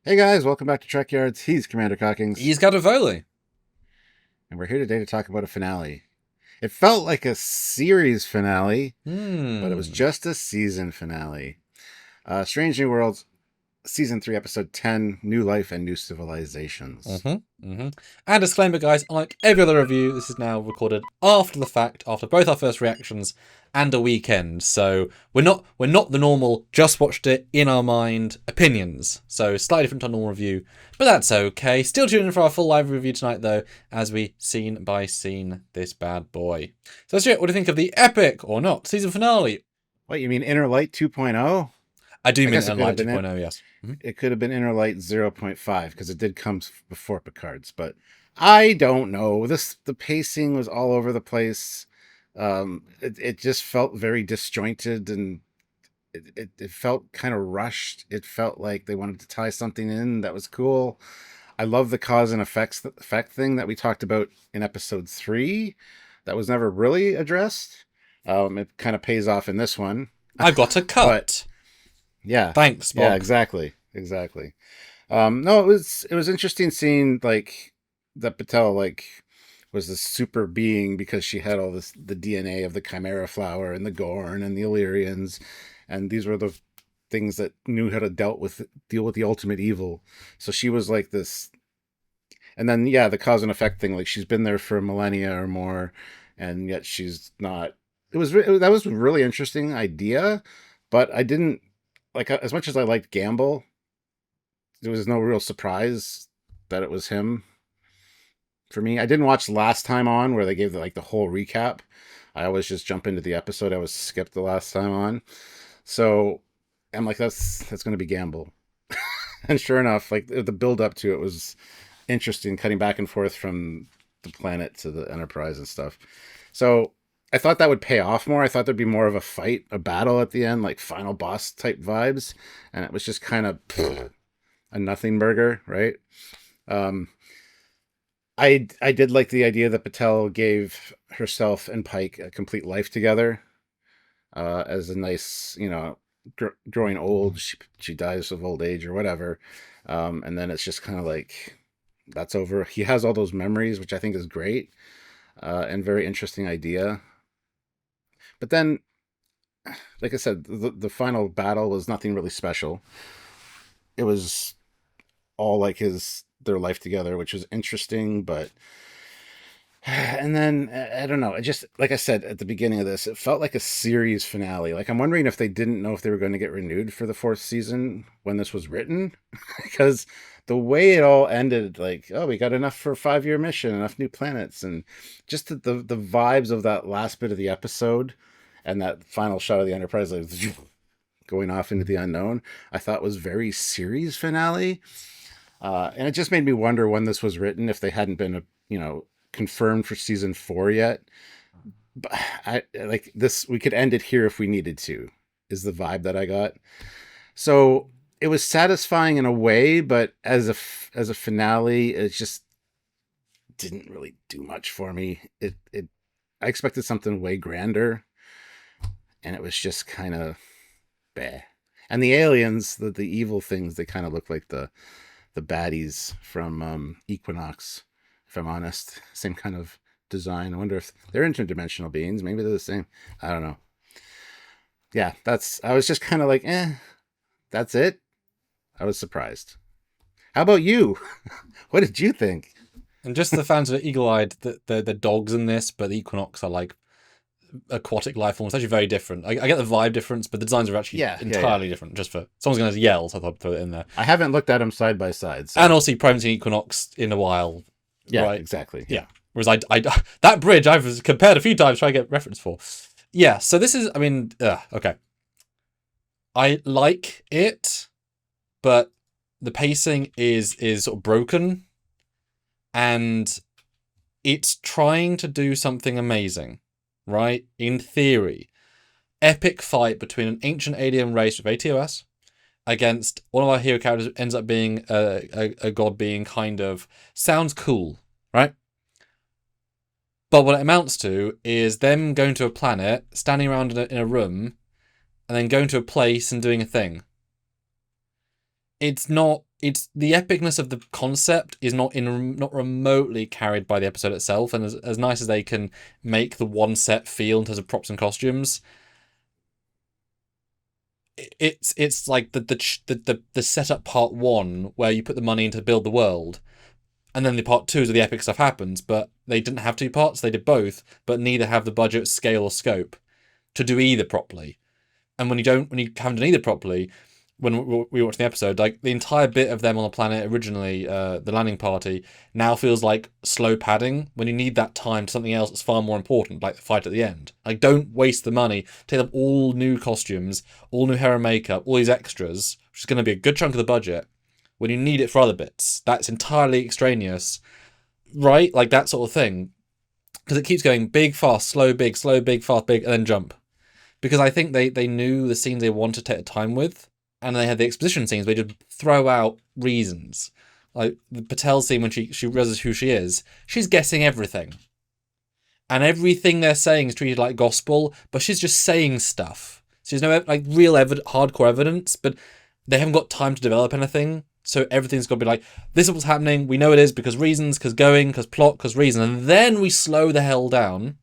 Hey guys, welcome back to Trekyards. He's Commander Cockings, He's got a Foley. and we're here today to talk about a finale. It felt like a series finale, but it was Hmm. just a season finale. Strange New Worlds, Season 3, Episode 10, New Life and New Civilizations. And disclaimer, guys, unlike every other review, this is now recorded after the fact, after both our first reactions and a weekend. So we're not the normal just watched it in our mind opinions. So slightly different to our normal review, but that's okay. Still tune in for our full live review tonight though, as we scene by scene this bad boy. So let's do it. What do you think of the epic or not season finale? What, you mean Inner Light 2.0? I do I mean guess it in could have Light been it. 2.0, yes. It could have been Inner Light 0.5 because it did come before Picard's, but I don't know. The pacing was all over the place. It just felt very disjointed and it felt kind of rushed. It felt like they wanted to tie something in that was cool. I love the cause and effect thing that we talked about in episode 3 that was never really addressed. It kind of pays off in this one. I've got a But cut. yeah, Thanks, yeah, Spock. exactly. No, it was interesting seeing like that Patel like was this super being because she had all this the DNA of the Chimera flower and the Gorn and the Illyrians, and these were the things that knew how to deal with the ultimate evil. So she was like this, and then yeah, the cause and effect thing. Like she's been there for millennia or more, and yet she's not. That was a really interesting idea, but I didn't like as much as I liked Gamble. There was no real surprise that it was him for me. I didn't watch last time on where they gave the whole recap. I always just jump into the episode I was skipped the last time on. So I'm like, that's going to be Gamble. And sure enough, like the build up to it was interesting, cutting back and forth from the planet to the Enterprise and stuff. So I thought that would pay off more. I thought there'd be more of a fight, a battle at the end, like final boss type vibes, and it was just kind of a nothing burger, right? Um, I did like the idea that Patel gave herself and Pike a complete life together, as a nice, growing old. She dies of old age or whatever, and then it's just kind of like that's over. He has all those memories, which I think is great, and very interesting idea. But then, like I said, the final battle was nothing really special. It was all like their life together, which was interesting, but and then I don't know. It just like I said at the beginning of this, it felt like a series finale. Like I'm wondering if they didn't know if they were going to get renewed for the fourth season when this was written, because the way it all ended, like oh, we got enough for a 5-year mission, enough new planets, and just the vibes of that last bit of the episode and that final shot of the Enterprise, like going off into the unknown, I thought was very series finale. And it just made me wonder when this was written, if they hadn't been, confirmed for season 4 yet. But I like this. We could end it here if we needed to. Is the vibe that I got. So it was satisfying in a way, but as a finale, it just didn't really do much for me. It I expected something way grander, and it was just kind of bah. And the aliens, the evil things, they kind of look like the baddies from Equinox, if I'm honest. Same kind of design. I wonder if they're interdimensional beings. Maybe they're the same. I don't know. Yeah, I was just kind of like, that's it. I was surprised. How about you? What did you think? And just the fans of Eagle-Eyed, the dogs in this, but the Equinox are like aquatic life forms. It's actually very different. I get the vibe difference, but the designs are actually Yeah. entirely different. Just for someone's going to yell, so I thought I'd throw it in there. I haven't looked at them side by side. And So also, you probably haven't seen Equinox in a while, yeah, right? exactly. Yeah. Whereas I that bridge I've compared a few times trying to get reference for. Yeah. So this is, I mean, okay. I like it, but the pacing is sort of broken, and it's trying to do something amazing, right? In theory, epic fight between an ancient alien race with ATOS against one of our hero characters who ends up being a god being, kind of sounds cool, right? But what it amounts to is them going to a planet, standing around in a room, and then going to a place and doing a thing. it's not. It's the epicness of the concept is not not remotely carried by the episode itself. And as nice as they can make the one set feel in terms of props and costumes, it's like the setup part one where you put the money in to build the world, and then the part twos are the epic stuff happens. But they didn't have two parts; they did both, but neither have the budget, scale, or scope to do either properly. And when you haven't done either properly, when we watched the episode, like the entire bit of them on the planet originally, the landing party, now feels like slow padding when you need that time to something else that's far more important, like the fight at the end. Like, don't waste the money. Take up all new costumes, all new hair and makeup, all these extras, which is going to be a good chunk of the budget, when you need it for other bits. That's entirely extraneous, right? Like that sort of thing. Because it keeps going big, fast, slow, big, fast, big, and then jump. Because I think they knew the scenes they wanted to take the time with, and they had the exposition scenes where they just throw out reasons. Like the Patel scene when she realizes who she is, she's guessing everything. And everything they're saying is treated like gospel, but she's just saying stuff. So there's no like real hardcore evidence, but they haven't got time to develop anything. So everything's got to be like, this is what's happening, we know it is because reasons, because going, because plot, because reason. And then we slow the hell down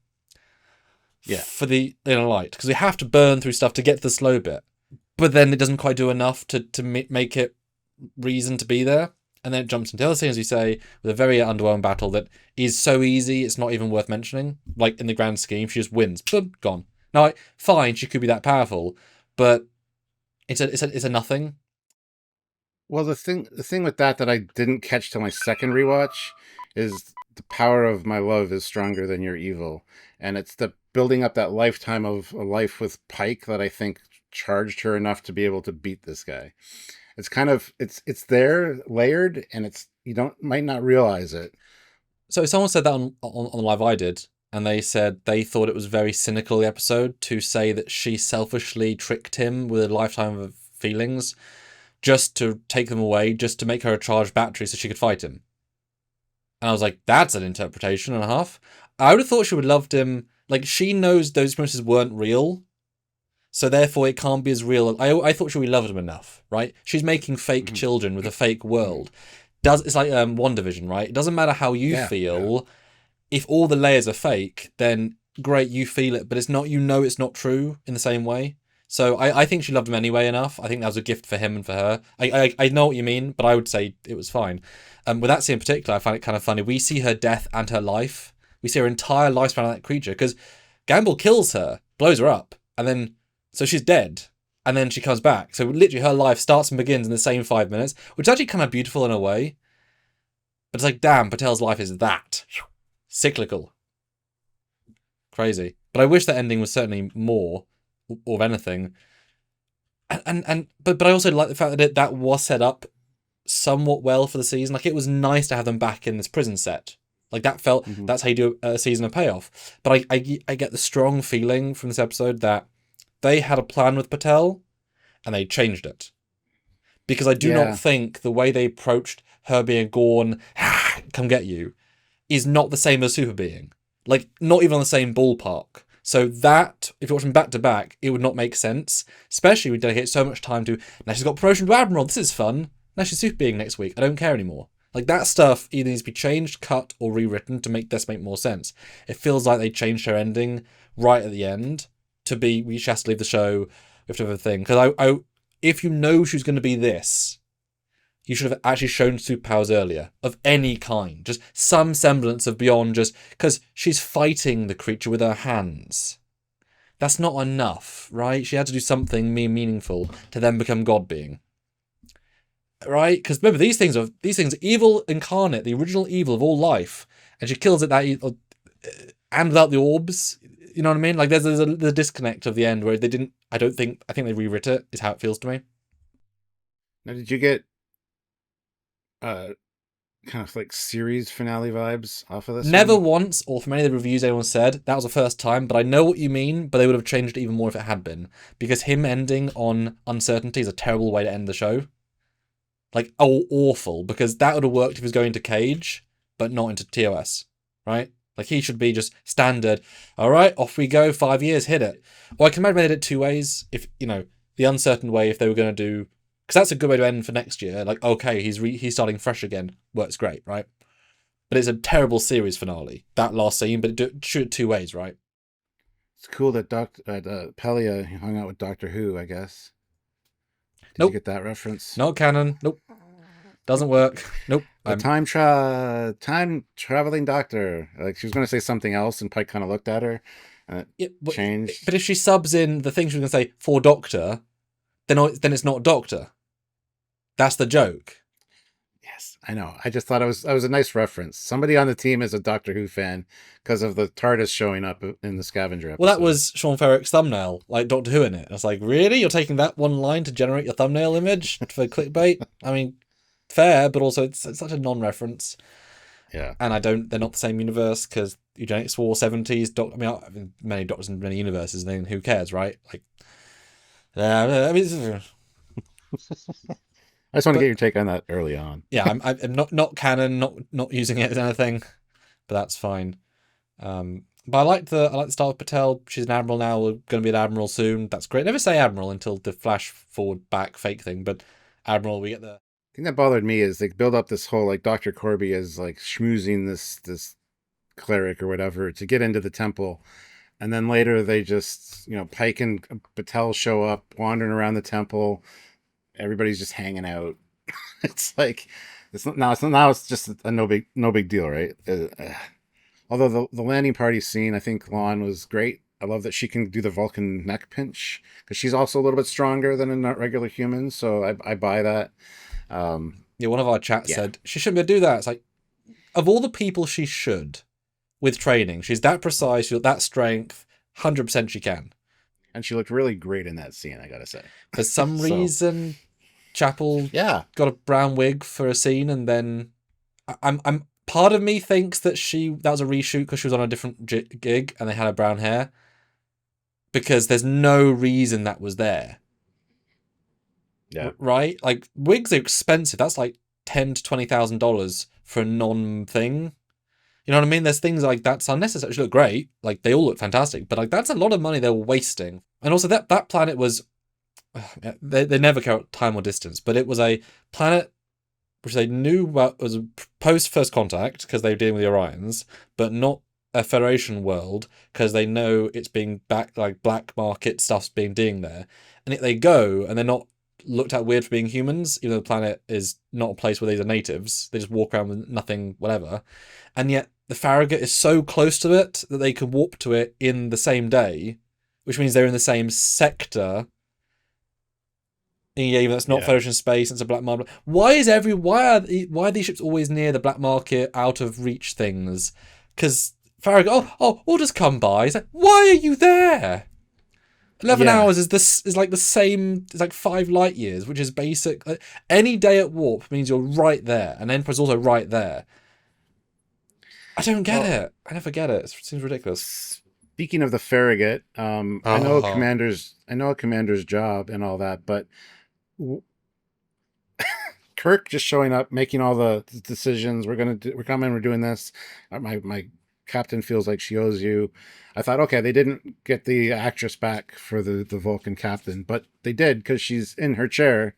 for the inner light. Because we have to burn through stuff to get to the slow bit. But then it doesn't quite do enough to make it reason to be there. And then it jumps into the other thing, as you say, with a very underwhelming battle that is so easy, it's not even worth mentioning. Like, in the grand scheme, she just wins. Boom, gone. Now, fine, she could be that powerful, but it's a nothing. Well, the thing with that I didn't catch till my second rewatch is the power of my love is stronger than your evil. And it's the building up that lifetime of a life with Pike that I think charged her enough to be able to beat this guy. It's kind of it's there layered, and it's might not realize it. So someone said that on the live I did, and they said they thought it was very cynical, the episode, to say that she selfishly tricked him with a lifetime of feelings just to take them away, just to make her a charged battery so she could fight him. And I was like, that's an interpretation and a half. I would have thought she would have loved him. Like, she knows those promises weren't real, so therefore it can't be as real. I thought she would love him enough, right? She's making fake children with a fake world. It's like WandaVision, right? It doesn't matter how you feel. If all the layers are fake, then great, you feel it, but it's not. It's not true in the same way. So I think she loved him anyway enough. I think that was a gift for him and for her. I know what you mean, but I would say it was fine. With that scene in particular, I find it kind of funny. We see her death and her life. We see her entire lifespan of that creature, because Gamble kills her, blows her up, and then so she's dead, and then she comes back. So literally her life starts and begins in the same 5 minutes, which is actually kind of beautiful in a way. But it's like, damn, Patel's life is that cyclical. Crazy. But I wish that ending was certainly more of anything. But I also like the fact that that was set up somewhat well for the season. Like, it was nice to have them back in this prison set. Like, that felt, that's how you do a season of payoff. But I get the strong feeling from this episode that they had a plan with Patel, and they changed it. Because I do not think the way they approached her being gone, come get you, is not the same as Super Being. Like, not even on the same ballpark. So that, if you watch them back to back, it would not make sense. Especially we dedicate so much time to, now she's got promotion to Admiral, this is fun. Now she's Super Being next week, I don't care anymore. Like, that stuff either needs to be changed, cut, or rewritten to make this make more sense. It feels like they changed her ending right at the end to be, we just have to leave the show, we have to have a thing. Because if you know she's going to be this, you should have actually shown superpowers earlier, of any kind. Just some semblance of beyond just, because she's fighting the creature with her hands. That's not enough, right? She had to do something meaningful to then become God being. Right? Because remember, these things are evil incarnate, the original evil of all life, and she kills it and without the orbs. You know what I mean? Like, there's the disconnect of the end where they didn't. I think they rewrote it. Is how it feels to me. Now, did you get kind of like series finale vibes off of this? Never once, or from any of the reviews anyone said, that was the first time, but I know what you mean, but they would have changed it even more if it had been. Because him ending on uncertainty is a terrible way to end the show. Like, awful, because that would have worked if he was going to Cage, but not into TOS, right? Like, he should be just standard, all right, off we go, 5 years, hit it. Or I can imagine they did it two ways. If, the uncertain way, if they were going to do Because that's a good way to end for next year. Like, okay, he's starting fresh again. Works great, right? But it's a terrible series finale, that last scene, but shoot it 2 ways, right? It's cool that Pelia hung out with Doctor Who, I guess. Did Nope. you get that reference? Not canon. Nope. Doesn't work. Nope. The time traveling doctor. Like, she was going to say something else, and Pike kind of looked at her, and it changed. But if she subs in the thing she was going to say for Doctor, then it's not Doctor. That's the joke. Yes, I know. I just thought it was a nice reference. Somebody on the team is a Doctor Who fan because of the TARDIS showing up in the Scavenger episode. Well, that was Sean Ferrick's thumbnail, like Doctor Who in it. I was like, really? You're taking that one line to generate your thumbnail image for clickbait? I mean, fair, but also it's such a non-reference. Yeah. And they're not the same universe because Eugenics War 70s. I mean, many Doctors in many universes, then who cares, right? Like, I mean, I just want to get your take on that early on. Yeah, I'm not canon, not using it as anything, but that's fine. But I like the start of Patel. She's an admiral now. We're going to be an admiral soon. That's great. Never say admiral until the flash forward back fake thing, but admiral, we get the. The thing that bothered me is they build up this whole like Dr. Corby is like schmoozing this cleric or whatever to get into the temple, and then later they just Pike and Patel show up wandering around the temple. Everybody's just hanging out. It's like now it's just a no big deal, right? Although the landing party scene, I think Lon was great. I love that she can do the Vulcan neck pinch because she's also a little bit stronger than a regular human. So I buy that. Yeah, one of our chats said she shouldn't be able to do that. It's like, of all the people she should, with training, she's that precise, she's got that strength, 100% she can. And she looked really great in that scene, I gotta say. For some reason, Chapel got a brown wig for a scene, and then I'm part of me thinks that was a reshoot because she was on a different gig and they had her brown hair, because there's no reason that was there. Yeah. Right? Like, wigs are expensive. That's like $10,000 to $20,000 for a non-thing. You know what I mean? There's things like that's unnecessary. She look great. Like, they all look fantastic. But like, that's a lot of money they're wasting. And also that planet was... They never count time or distance. But it was a planet which they knew was post-First Contact because they were dealing with the Orions. But not a Federation world because they know it's being like black market stuff's being doing there. And they go and they're not looked at weird for being humans, even though the planet is not a place where these are natives. They just walk around with nothing, whatever. And yet the Farragut is so close to it that they could warp to it in the same day, which means they're in the same sector. Yeah, even that's not Federation space, it's a black market. Why are these ships always near the black market, out of reach things? Because Farragut, we'll just come by. It's like, why are you there? 11 hours is like the same. It's like 5 light years, which is basic. Like, any day at warp means you're right there, and Emperor's also right there. I don't get it. I never get it. It seems ridiculous. Speaking of the Farragut, I know a commander's job and all that, but Kirk just showing up, making all the decisions. We're coming. We're doing this. My captain feels like she owes you. I thought, okay, they didn't get the actress back for the Vulcan captain, but they did because she's in her chair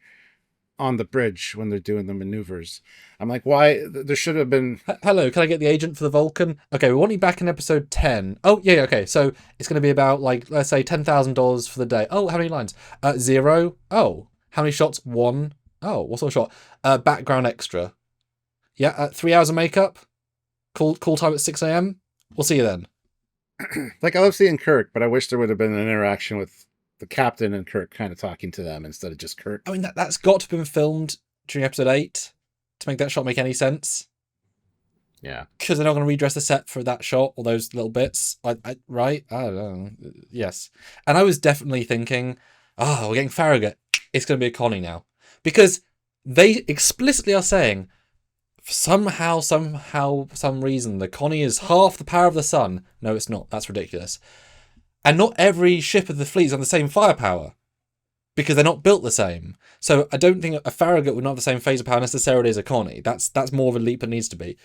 on the bridge when they're doing the maneuvers. I'm like, why? There should have been... Hello, can I get the agent for the Vulcan? Okay, we want you back in episode 10. Oh, yeah, okay. So it's going to be about, like, let's say $10,000 for the day. Oh, how many lines? 0. Oh, how many shots? 1. Oh, what sort of shot? Background extra. Yeah, 3 hours of makeup. Call time at 6 a.m. We'll see you then. Like, I love seeing Kirk, but I wish there would have been an interaction with the captain and Kirk kind of talking to them instead of just Kirk. I mean, that's got to have been filmed during episode 8 to make that shot make any sense. Yeah. Because they're not going to redress the set for that shot or those little bits. Right? I don't know. Yes. And I was definitely thinking, we're getting Farragut. It's going to be a Connie now. Because they explicitly are saying, some reason, the Connie is half the power of the sun. No, it's not. That's ridiculous. And not every ship of the fleet is on the same firepower, because they're not built the same. So I don't think a Farragut would not have the same phase of power necessarily as a Connie. That's more of a leap than needs to be.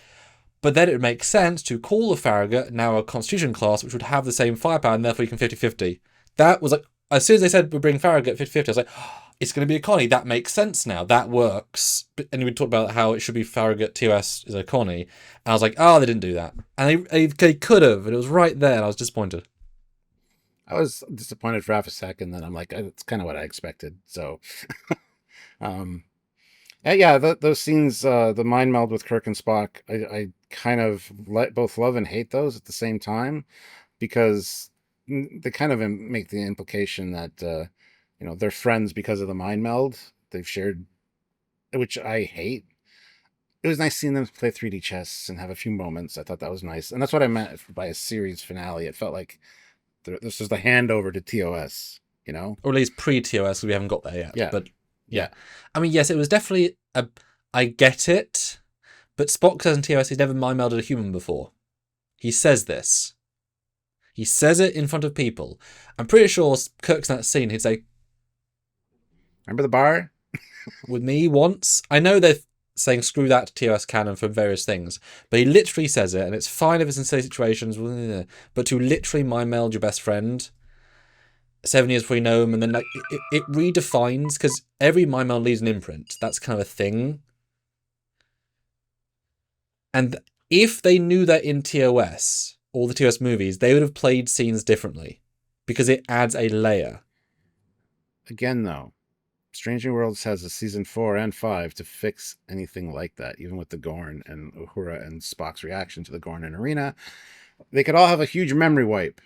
But then it would make sense to call the Farragut now a Constitution class, which would have the same firepower, and therefore you can 50-50. That was like, as soon as they said we bring Farragut 50-50, I was like, it's going to be a Connie. That makes sense now. That works. And we talked about how it should be Farragut TOS is a Connie. And I was like, oh, they didn't do that. And they could have, and it was right there, and I was disappointed. I was disappointed for half a second, then I'm like, it's kind of what I expected. So, yeah, those scenes, the mind meld with Kirk and Spock, I kind of both love and hate those at the same time, because they kind of make the implication that they're friends because of the mind meld they've shared, which I hate. It was nice seeing them play 3D chess and have a few moments. I thought that was nice, and that's what I meant by a series finale. It felt like this was the handover to TOS, or at least pre-TOS, because we haven't got there yet. Yeah, but yeah, I mean, yes, it was definitely I get it, but Spock says in TOS he's never mind melded a human before. He says this. He says it in front of people. I'm pretty sure Kirk's in that scene. He'd say, "Remember the bar with me once." I know they're saying screw that to TOS canon for various things, but he literally says it, and it's fine if it's in silly situations, but to literally mind meld your best friend 7 years before you know him, and then like it redefines, because every mind meld leaves an imprint. That's kind of a thing. And if they knew that in TOS, all the TOS movies, they would have played scenes differently, because it adds a layer. Again, though, Strange New Worlds has a season 4 and 5 to fix anything like that, even with the Gorn and Uhura and Spock's reaction to the Gorn in Arena. They could all have a huge memory wipe.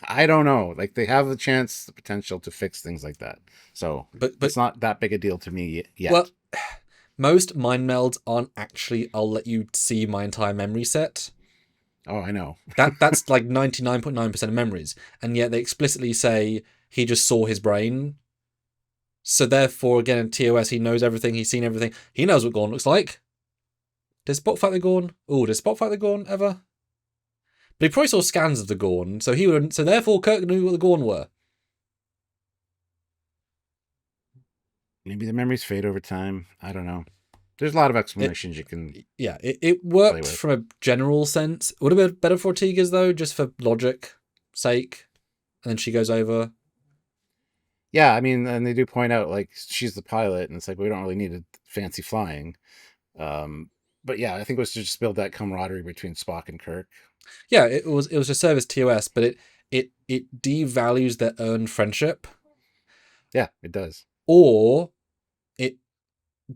I don't know. Like, they have the chance, the potential to fix things like that. So, but it's not that big a deal to me yet. Well, most mind melds aren't actually, I'll let you see my entire memory set. Oh, I know. That's like 99.9% of memories. And yet they explicitly say he just saw his brain. So therefore, again, in TOS, he knows everything. He's seen everything. He knows what Gorn looks like. Did Spock fight the Gorn? Oh, did Spock fight the Gorn ever? But he probably saw scans of the Gorn. So he would. So therefore, Kirk knew what the Gorn were. Maybe the memories fade over time. I don't know. There's a lot of explanations you can. Yeah, it worked from a general sense. Would have been better for Ortega's, though, just for logic sake. And then she goes over. Yeah, I mean, and they do point out, like, she's the pilot, and it's like, we don't really need a fancy flying. But yeah, I think it was to just build that camaraderie between Spock and Kirk. Yeah, it was to service TOS, but it devalues their earned friendship. Yeah, it does. Or it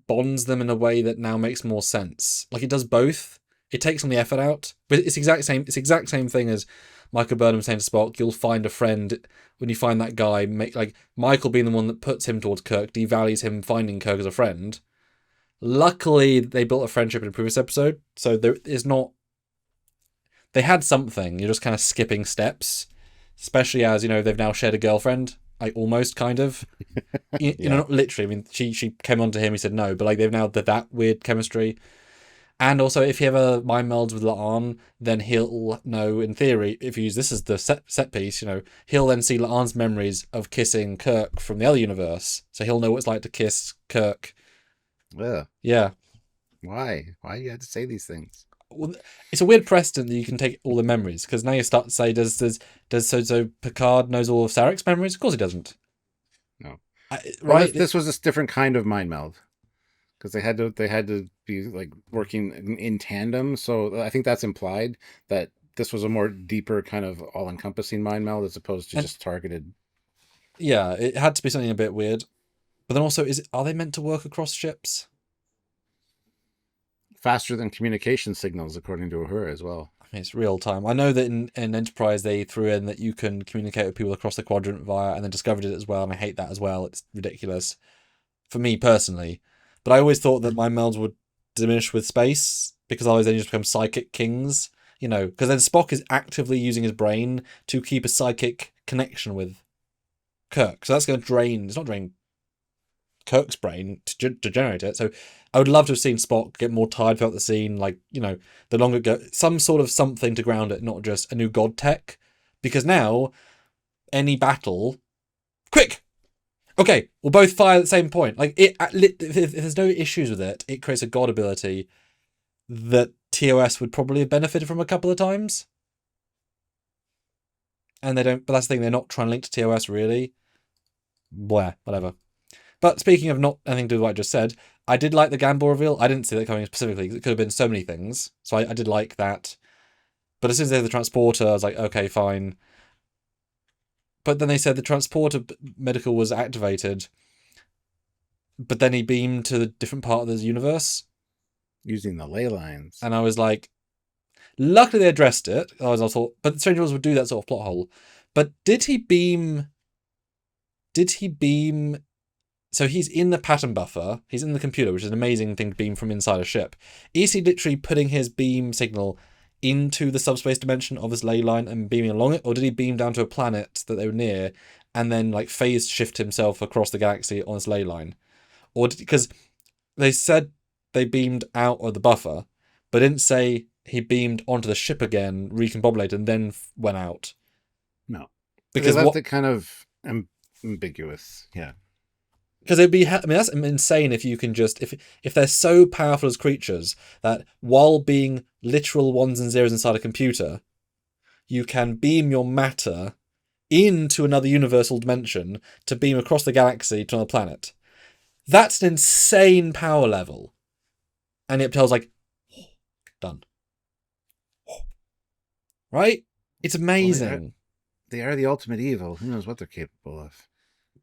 bonds them in a way that now makes more sense. Like, it does both. It takes some of the effort out, but it's exact same thing as Michael Burnham saying to Spock, "You'll find a friend when you find that guy." Like Michael being the one that puts him towards Kirk devalues him finding Kirk as a friend. Luckily, they built a friendship in a previous episode, so there is not. They had something. You're just kind of skipping steps, especially as they've now shared a girlfriend. Like, almost, kind of. You know, not literally. I mean, she came on to him. He said no, but like they've now that weird chemistry. And also, if he ever mind melds with La'an, then he'll know, in theory, if you use this as the set piece, he'll then see La'an's memories of kissing Kirk from the other universe. So he'll know what it's like to kiss Kirk. Yeah. Why? Why you had to say these things? Well, it's a weird precedent that you can take all the memories, because now you start to say, does Picard knows all of Sarek's memories? Of course he doesn't. No. Right? Well, this was a different kind of mind meld. Because they had to be like working in tandem, so I think that's implied that this was a more deeper kind of all-encompassing mind meld as opposed to just targeted. Yeah, it had to be something a bit weird, but then also, are they meant to work across ships? Faster than communication signals, according to her as well. I mean, it's real time. I know that in Enterprise they threw in that you can communicate with people across the quadrant via, and then discovered it as well, and I hate that as well. It's ridiculous for me personally. But I always thought that mind melds would diminish with space, because otherwise they just become psychic kings. Because then Spock is actively using his brain to keep a psychic connection with Kirk. So that's going to drain. It's not draining Kirk's brain to generate it. So I would love to have seen Spock get more tired throughout the scene. Like, the longer go, some sort of something to ground it, not just a new god tech. Because now, any battle, quick! Okay, we'll both fire at the same point. Like, if there's no issues with it, it creates a god ability that TOS would probably have benefited from a couple of times. And they don't, but that's the thing, they're not trying to link to TOS really. Blah, whatever. But speaking of not anything to do with what I just said, I did like the Gamble reveal. I didn't see that coming specifically. It could have been so many things. So I did like that. But as soon as they had the transporter, I was like, okay, fine. But then they said the transporter medical was activated, but then he beamed to a different part of the universe. Using the ley lines. And I was like, luckily they addressed it. I thought, but Stranger Worlds would do that sort of plot hole. But did he beam? So he's in the pattern buffer. He's in the computer, which is an amazing thing to beam from inside a ship. Is he literally putting his beam signal into the subspace dimension of his ley line and beaming along it? Or did he beam down to a planet that they were near and then like phase shift himself across the galaxy on his ley line? Or because they said they beamed out of the buffer, but didn't say he beamed onto the ship again, recombobulated, and then went out. No. Because they left it kind of ambiguous. Yeah. Because it'd be, I mean, that's insane if you can just, if they're so powerful as creatures that while being literal ones and zeros inside a computer, you can beam your matter into another universal dimension to beam across the galaxy to another planet. That's an insane power level. And yet Patel's like, done. Right? It's amazing. Well, they are the ultimate evil. Who knows what they're capable of?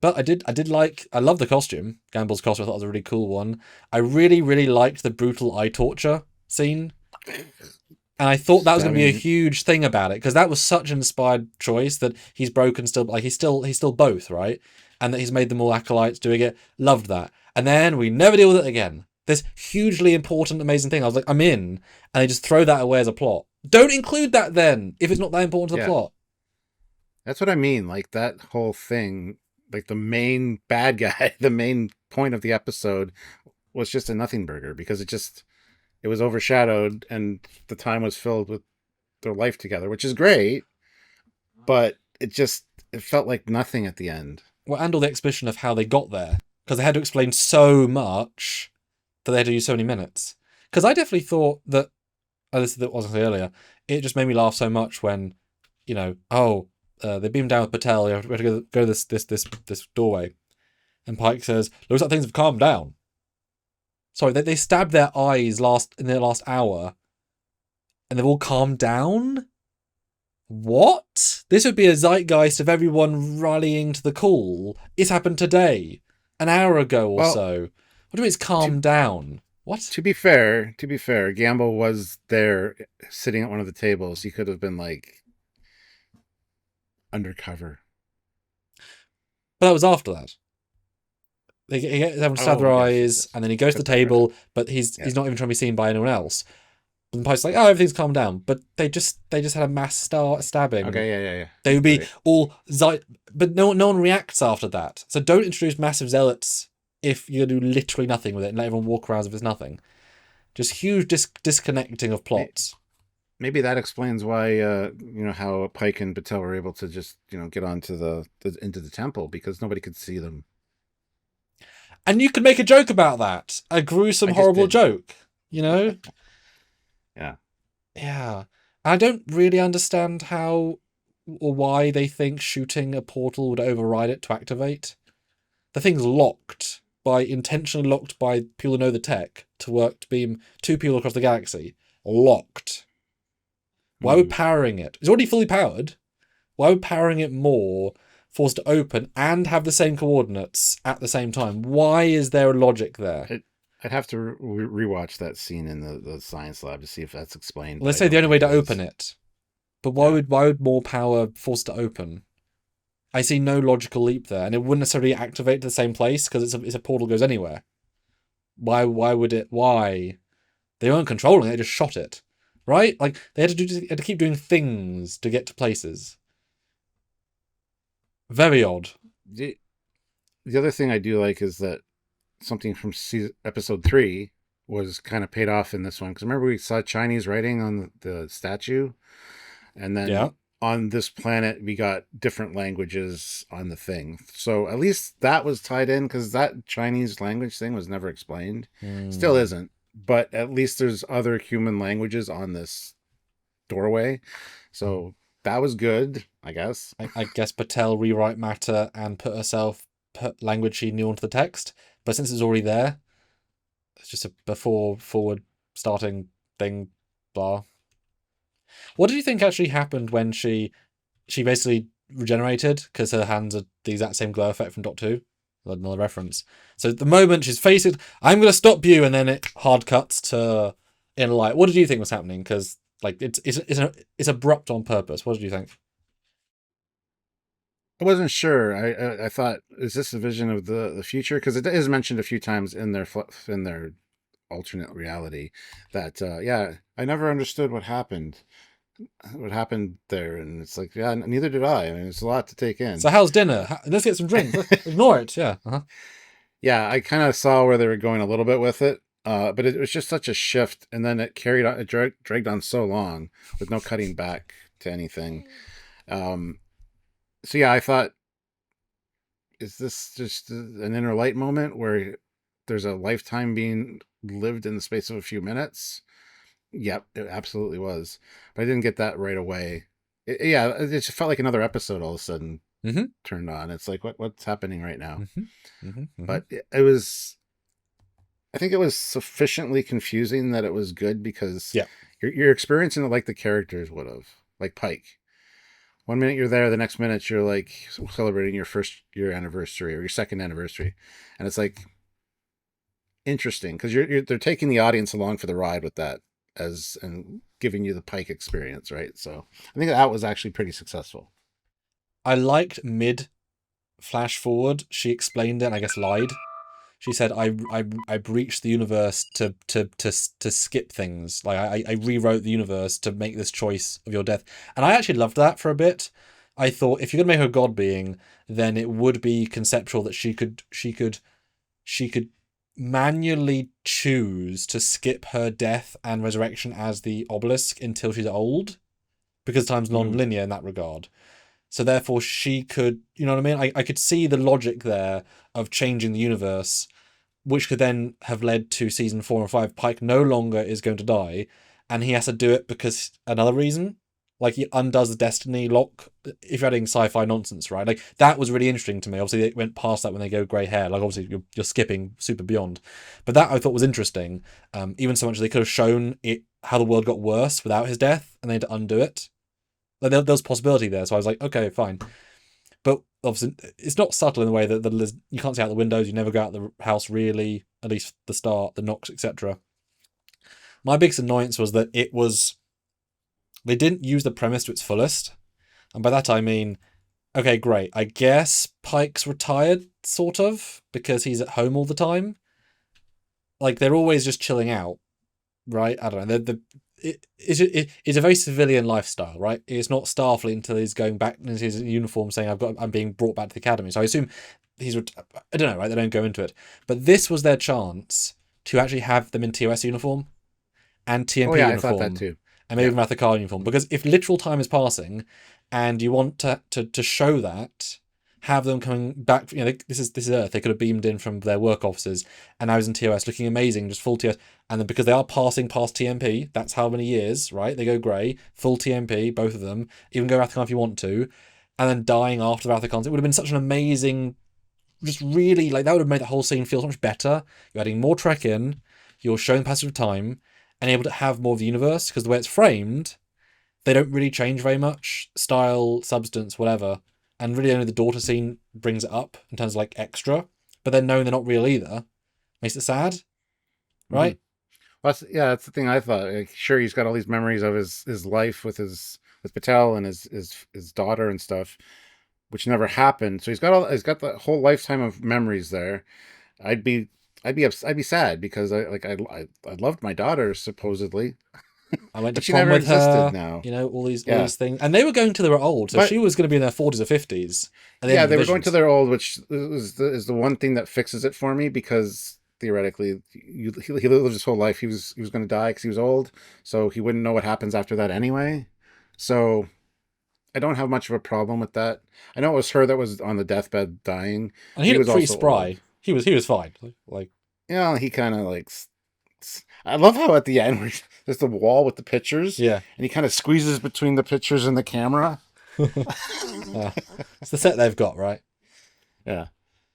But I love the costume. Gamble's costume I thought was a really cool one. I really, really liked the brutal eye torture scene. And I thought that was going to be a huge thing about it, because that was such an inspired choice that he's broken still, like he's still both, right? And that he's made them all acolytes doing it. Loved that. And then we never deal with it again. This hugely important, amazing thing. I was like, I'm in. And they just throw that away as a plot. Don't include that then, if it's not that important to the plot. That's what I mean. Like that whole thing, like the main bad guy, the main point of the episode was just a nothing burger, because it was overshadowed and the time was filled with their life together, which is great, but it felt like nothing at the end. Well, and all the exposition of how they got there, because they had to explain so much that they had to use so many minutes. Because I definitely thought that, this wasn't earlier, it just made me laugh so much when, they beam down with Patel, we have to go this doorway. And Pike says, looks like things have calmed down. Sorry, they stabbed their eyes in their last hour, and they've all calmed down? What? This would be a zeitgeist of everyone rallying to the call. It's happened today, an hour ago or so. What do you mean it's calmed down? What? To be fair, Gamble was there sitting at one of the tables. He could have been like undercover. But that was after that. They have to stab their eyes, and then he goes to the table, but he's not even trying to be seen by anyone else. And Pike's like, everything's calmed down. But they just had a mass stabbing. Okay, yeah. They would be all but no one reacts after that. So don't introduce massive zealots if you're gonna do literally nothing with it and let everyone walk around as if it's nothing. Just huge disconnecting of plots. Maybe that explains why how Pike and Patel were able to just get onto into the temple, because nobody could see them. And you could make a joke about that. A gruesome, horrible joke. Yeah. Yeah. I don't really understand how or why they think shooting a portal would override it to activate. The thing's intentionally locked by people who know the tech to work to beam 2 people across the galaxy. Locked. Why would powering it? It's already fully powered. Why would powering it more forced to open and have the same coordinates at the same time? Why is there a logic there? I'd have to rewatch that scene in the science lab to see if that's explained. Well, let's say the only way to open it. But why would more power force it to open? I see no logical leap there, and it wouldn't necessarily activate to the same place because it's a portal goes anywhere. Why would it? Why? They weren't controlling it; they just shot it, right? Like they had to keep doing things to get to places. Very odd. The other thing I do like is that something from episode 3 was kind of paid off in this one, because remember we saw Chinese writing on the statue, and then on this planet we got different languages on the thing, so at least that was tied in, because that Chinese language thing was never explained. Still isn't, but at least there's other human languages on this doorway, so that was good, I guess. I guess Patel rewrite matter and put herself language she knew onto the text, but since it's already there, it's just a before forward starting thing. Blah. What did you think actually happened when she basically regenerated because her hands are the exact same glow effect from Doctor Who? Another reference. So the moment she's facing, I'm going to stop you, and then it hard cuts to Inner Light. What did you think was happening? Because like it's abrupt on purpose. What did you think? I wasn't sure. I thought, is this a vision of the future? Because it is mentioned a few times in their alternate reality that yeah, I never understood what happened there, and it's like, yeah, neither did I. I mean, it's a lot to take in. So how's dinner? Let's get some drinks. Ignore it. Yeah. Uh-huh. Yeah, I kind of saw where they were going a little bit with it, but it was just such a shift, and then it carried on, it dragged on so long with no cutting back to anything. So yeah, I thought, is this just an Inner Light moment where there's a lifetime being lived in the space of a few minutes? Yep, it absolutely was. But I didn't get that right away. Yeah, it just felt like another episode all of a sudden turned on. It's like, what's happening right now? But it was, I think it was sufficiently confusing that it was good because you're experiencing it like the characters would have, like Pike. One minute you're there, the next minute you're like celebrating your first year anniversary or your second anniversary, and it's like interesting because they're taking the audience along for the ride with that and giving you the Pike experience, right? So I think that was actually pretty successful. I liked mid flash forward. She explained it and I guess lied. She said, I breached the universe to skip things. Like I rewrote the universe to make this choice of your death. And I actually loved that for a bit. I thought if you're gonna make her a god being, then it would be conceptual that she could manually choose to skip her death and resurrection as the obelisk until she's old, because time's non-linear in that regard. So therefore she could, you know what I mean? I could see the logic there of changing the universe, which could then have led to season 4 and 5. Pike no longer is going to die, and he has to do it because another reason. Like he undoes the destiny lock. If you're adding sci-fi nonsense, right? Like that was really interesting to me. Obviously, they went past that when they go grey hair. Like obviously, you're skipping super beyond, but that I thought was interesting. Even so much as they could have shown it how the world got worse without his death, and they had to undo it. Like there was possibility there, so I was like, okay, fine. But obviously, it's not subtle in the way that you can't see out the windows. You never go out the house really. At least the start, the knocks, etc. My biggest annoyance was that they didn't use the premise to its fullest. And by that I mean, okay, great. I guess Pike's retired, sort of, because he's at home all the time. Like, they're always just chilling out, right? I don't know. It's a very civilian lifestyle, right? It's not Starfleet until he's going back in his uniform saying, I'm being brought back to the academy. So I assume I don't know, right? They don't go into it. But this was their chance to actually have them in TOS uniform and TMP uniform. I thought that too. And maybe Wrath of Khan uniform. Because if literal time is passing and you want to show that, have them coming back, this is Earth. They could have beamed in from their work offices and now he's in TOS looking amazing, just full TOS. And then because they are passing past TMP, that's how many years, right? They go grey, full TMP, both of them, even go Wrath of Khan if you want to, and then dying after the Wrath of Khan. It would have been such an amazing, just really, like, that would have made the whole scene feel so much better. You're adding more Trek in, you're showing the passage of time, and able to have more of the universe, because the way it's framed, they don't really change very much, style, substance, whatever, and really only the daughter scene brings it up in terms of like extra, but then knowing they're not real either makes it sad, right? Well, that's the thing I thought. Like, sure, he's got all these memories of his life with Patel and his daughter and stuff, which never happened. So he's got the whole lifetime of memories there. I'd be sad because I loved my daughter supposedly. I went to but she prom never with her. Now. All these things, and they were going to their old, so she was going to be in their 40s or 50s. Yeah, they were going to their old, which is the one thing that fixes it for me, because theoretically, he lived his whole life. He was going to die because he was old, so he wouldn't know what happens after that anyway. So I don't have much of a problem with that. I know it was her that was on the deathbed dying, and he looked pretty spry. Old. He was fine. Like he kind of like. I love how at the end where there's the wall with the pictures, and he kind of squeezes between the pictures and the camera. It's the set they've got, right? Yeah.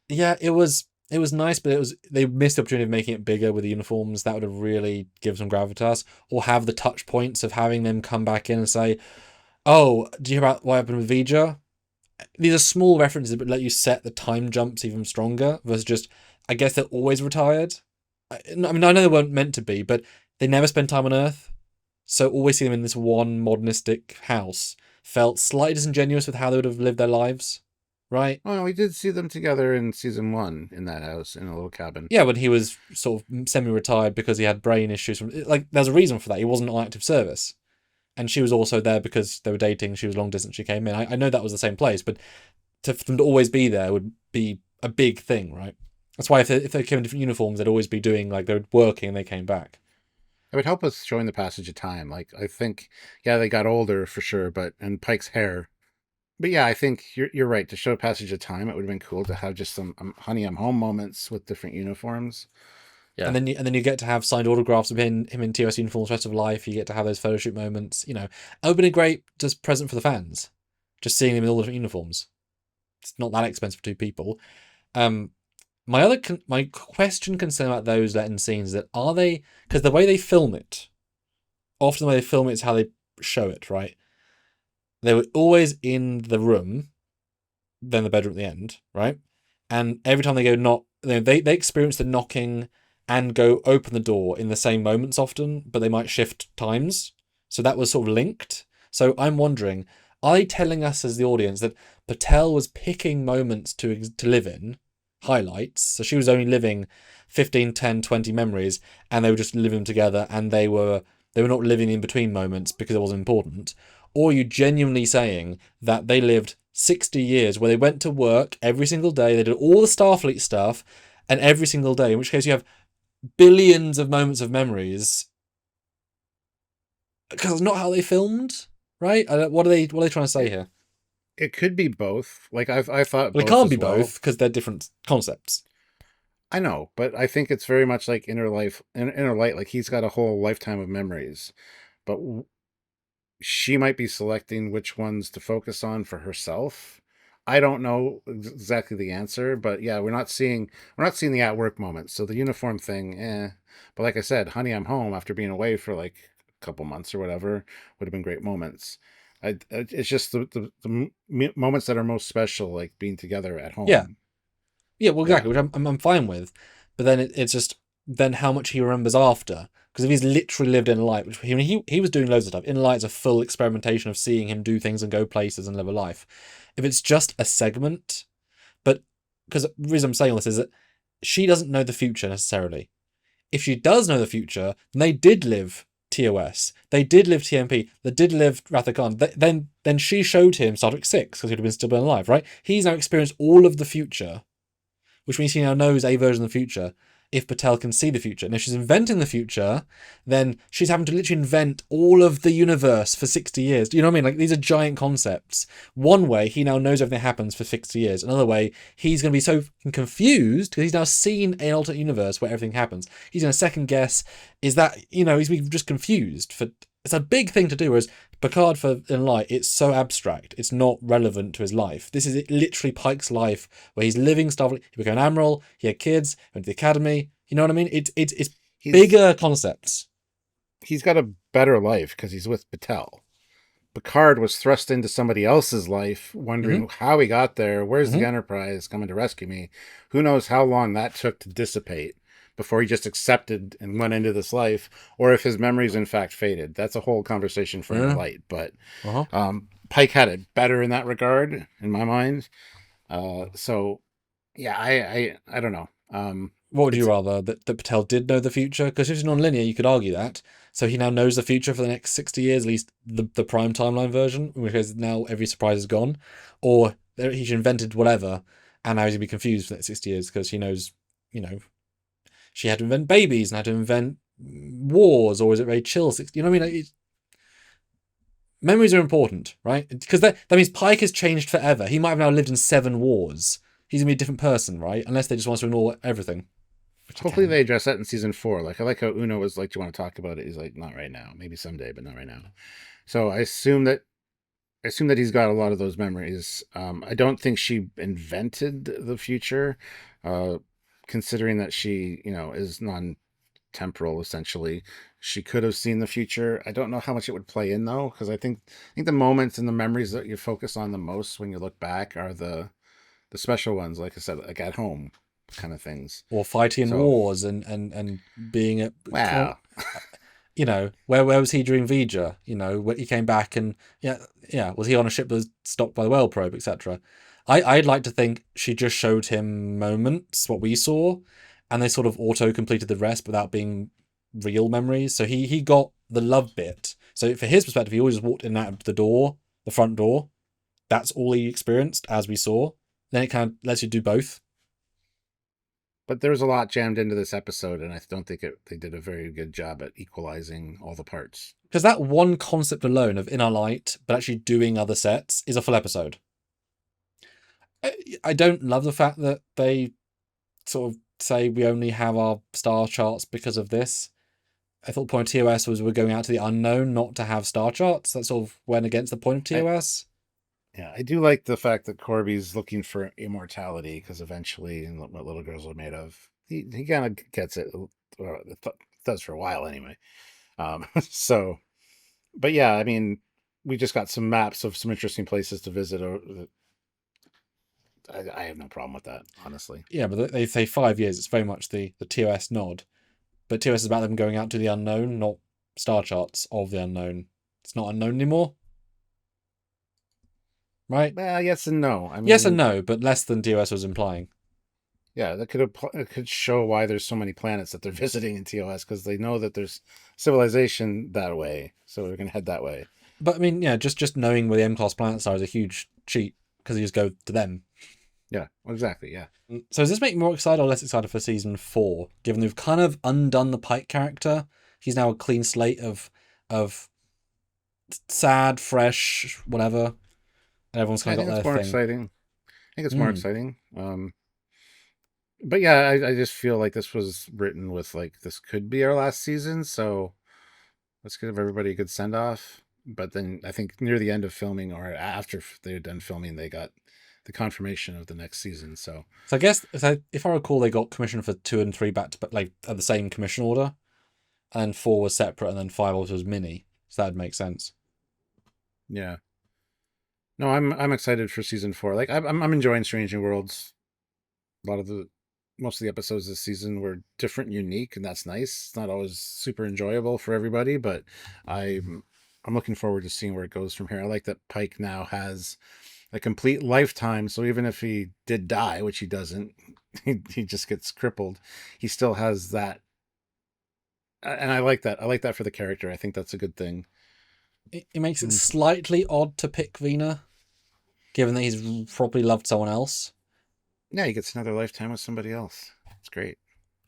Yeah, it was nice, but they missed the opportunity of making it bigger with the uniforms. That would have really given some gravitas, or have the touch points of having them come back in and say, "Oh, do you hear about what happened with Vija?" These are small references, but let you set the time jumps even stronger. Versus just, I guess they're always retired. I mean, I know they weren't meant to be, but they never spend time on Earth, so always see them in this one modernistic house felt slightly disingenuous with how they would have lived their lives, right? Oh, we did see them together in season 1 in that house in a little cabin. Yeah, when he was sort of semi-retired because he had brain issues. Like, there's a reason for that. He wasn't on active service, and she was also there because they were dating. She was long distance. She came in. I know that was the same place, but for them to always be there would be a big thing, right? That's why if they came in different uniforms, they'd always be doing like they're working and they came back. It would help with showing the passage of time. Like, I think, yeah, they got older for sure, but and Pike's hair. But yeah, I think you're right. To show passage of time, it would have been cool to have just some "Honey, I'm Home" moments with different uniforms. And Yeah, then you get to have signed autographs of him in TOS uniforms the rest of life. You get to have those photo shoot moments. You know, it would have been a great just present for the fans, just seeing him in all different uniforms. It's not that expensive for two people. Um, my question concern about those let in scenes is that are they, because the way they film it, often the way they film it is how they show it, right? They were always in the room, then the bedroom at the end, right? And every time they go knock, they experience the knocking and go open the door in the same moments often, but they might shift times. So that was sort of linked. So I'm wondering, are they telling us as the audience that Patel was picking moments to live in, highlights? So she was only living 15, 10, 20 memories, and they were just living them together, and they were not living in between moments because it wasn't important. Or are you genuinely saying that they lived 60 years where they went to work every single day, they did all the Starfleet stuff, and every single day, in which case you have billions of moments of memories, because it's not how they filmed, right? What are they trying to say it here? it could be both. Like, I thought Well, it both can't be as well. both because they're different concepts. I know, but I think it's very much like Inner Light. Like, he's got a whole lifetime of memories, but she might be selecting which ones to focus on for herself. I don't know exactly the answer, but yeah, we're not seeing the at work moments. So the uniform thing, eh. But like I said, "Honey, I'm Home" after being away for like a couple months or whatever would have been great moments. It's just the moments that are most special, like being together at Yeah, home. yeah, well, Yeah, exactly, which I'm fine with. But then it's just then how much he remembers after. Because if he's literally lived in light, which he was doing loads of stuff. In light's a full experimentation of seeing him do things and go places and live a life. If it's just a segment, but because the reason I'm saying all this is that she doesn't know the future necessarily. If she does know the future, then they did live TOS, they did live TMP, they did live Wrath of Khan. Then she showed him Star Trek 6 because he'd have been still been alive, right? He's now experienced all of the future, which means he now knows a version of the future if Patel can see the future. And if she's inventing the future, then she's having to literally invent all of the universe for 60 years. Do you know what I mean? Like, these are giant concepts. One way, he now knows everything happens for 60 years. Another way, he's going to be so confused because he's now seen an alternate universe where everything happens. He's going to second guess, is that, he's just confused. It's a big thing to do, whereas Picard for In Light, it's so abstract. It's not relevant to his life. This is literally Pike's life, where he's living stuff. He became an admiral. He had kids. Went to the academy. You know what I mean? It's he's bigger concepts. he's got a better life because he's with Patel. Picard was thrust into somebody else's life, Mm-hmm. wondering how he got there. Where's the Mm-hmm. Enterprise coming to rescue me? Who knows how long that took to dissipate before he just accepted and went into this life, or if his memories in fact faded. That's a whole conversation for Inner Yeah. Light. But Uh-huh. Pike had it better in that regard, in my mind. So yeah, I don't know. What would you It's rather? That Patel did know the future? Because if it's non-linear, you could argue that. So he now knows the future for the next 60 years, at least the prime timeline version, because now every surprise is gone. Or he's invented whatever, and now he's going to be confused for the next 60 years because he knows, you know, she had to invent babies and had to invent wars, or is it very chill? You know what I mean? Memories are important, right? Because that means Pike has changed forever. He might have now lived in 7 wars. He's going to be a different person, right? Unless they just want to ignore everything, which they Hopefully can. they address that in season 4. Like, I like how Uno was like, "Do you want to talk about it?" He's like, "Not right now. Maybe someday, but not right now." So I assume that I assume that he's got a lot of those memories. I don't think she invented the future, uh, considering that she, is non-temporal essentially. She could have seen the future. I don't know how much it would play in though, because I think the moments and the memories that you focus on the most when you look back are the special ones, like I said, like at home kind of things. Or fighting in So, wars and being at wow. where was he during Vija? When he came back and yeah, was he on a ship that was stopped by the whale probe, etc. I'd like to think she just showed him moments, what we saw, and they sort of auto completed the rest without being real memories. So he got the love bit. So for his perspective, he always just walked in and out of the front door. That's all he experienced, as we saw. Then it kind of lets you do both. But there was a lot jammed into this episode, and I don't think they did a very good job at equalizing all the parts. Because that one concept alone of inner light, but actually doing other sets, is a full episode. I don't love the fact that they sort of say we only have our star charts because of this. I thought the point of TOS was we're going out to the unknown, not to have star charts. That sort of went against the point of TOS. Yeah, I do like the fact that Corby's looking for immortality, because eventually, in what little girls are made of, he kind of gets it. Or does for a while anyway. So, but yeah, I mean, we just got some maps of some interesting places to visit. I have no problem with that, honestly. Yeah, but they say 5 years. It's very much the TOS nod. But TOS is about them going out to the unknown, not star charts of the unknown. It's not unknown anymore. Right? Well, yes and no. I mean, Yes and no, but less than TOS was implying. yeah, that could show why there's so many planets that they're visiting in TOS, because they know that there's civilization that way, so we're gonna head that way. But I mean, yeah, just knowing where the M-class planets are is a huge cheat because you just go to them. Yeah, exactly. Yeah. So does this make me more excited or less excited for season 4? Given they've kind of undone the Pike character, he's now a clean slate of sad, fresh, whatever, and everyone's I kind of think got it's their more thing. exciting. I think it's more exciting. But yeah, I just feel like this was written with like this could be our last season, so let's give everybody a good send off. But then I think near the end of filming, or after they were done filming, they got the confirmation of the next season. So I guess if I recall, they got commission for 2 and 3 back to like at the same commission order, and 4 was separate, and then 5 was mini. So that'd make sense. yeah, no, I'm excited for season 4. Like I'm enjoying Strange New Worlds. A lot of most of the episodes this season were different, unique, and that's nice. It's not always super enjoyable for everybody, but I'm looking forward to seeing where it goes from here. I like that Pike now has a complete lifetime, so even if he did die, which he doesn't, he just gets crippled, he still has that. And I like that. I like that for the character. I think that's a good thing. It makes it slightly odd to pick Vina, given that he's probably loved someone else. Yeah, he gets another lifetime with somebody else. It's great.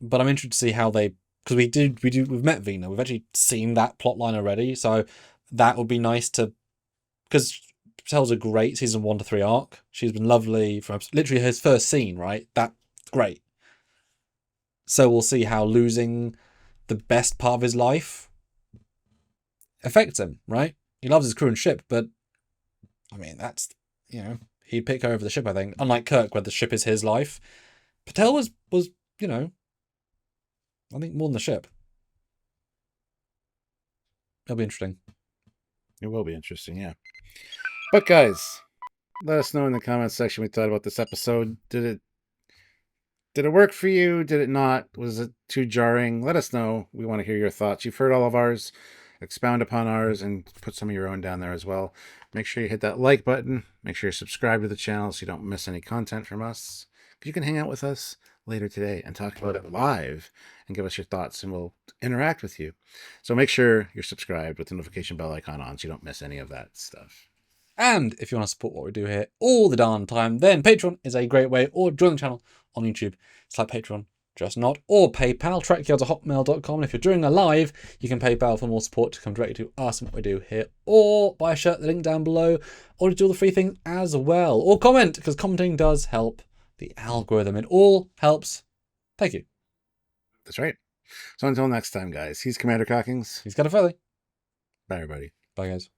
But I'm interested to see how they, because we've met Vina. We've actually seen that plot line already, so that would be nice to, because Patel's a great season 1 to 3 arc. She's been lovely from literally his first scene, right? That's great. So we'll see how losing the best part of his life affects him, right? He loves his crew and ship, but I mean, that's, he'd pick her over the ship, I think. Unlike Kirk, where the ship is his life. Patel was I think more than the ship. It'll be interesting. It will be interesting, yeah. But guys, let us know in the comments section what you thought about this episode. Did it work for you? Did it not? Was it too jarring? Let us know. We want to hear your thoughts. You've heard all of ours. Expound upon ours and put some of your own down there as well. Make sure you hit that like button. Make sure you subscribe to the channel so you don't miss any content from us. You can hang out with us later today and talk about it live and give us your thoughts, and we'll interact with you. So make sure you're subscribed with the notification bell icon on so you don't miss any of that stuff. And if you want to support what we do here all the darn time, then Patreon is a great way, or join the channel on YouTube. It's like Patreon, just not, or PayPal, trekyards@hotmail.com. And if you're doing a live, you can PayPal for more support to come directly to us and what we do here, or buy a shirt, the link down below, or do all the free things as well, or comment, because commenting does help the algorithm. It all helps. Thank you. That's right. So until next time, guys, he's Commander Cockings. He's got a Foley. Bye, everybody. Bye, guys.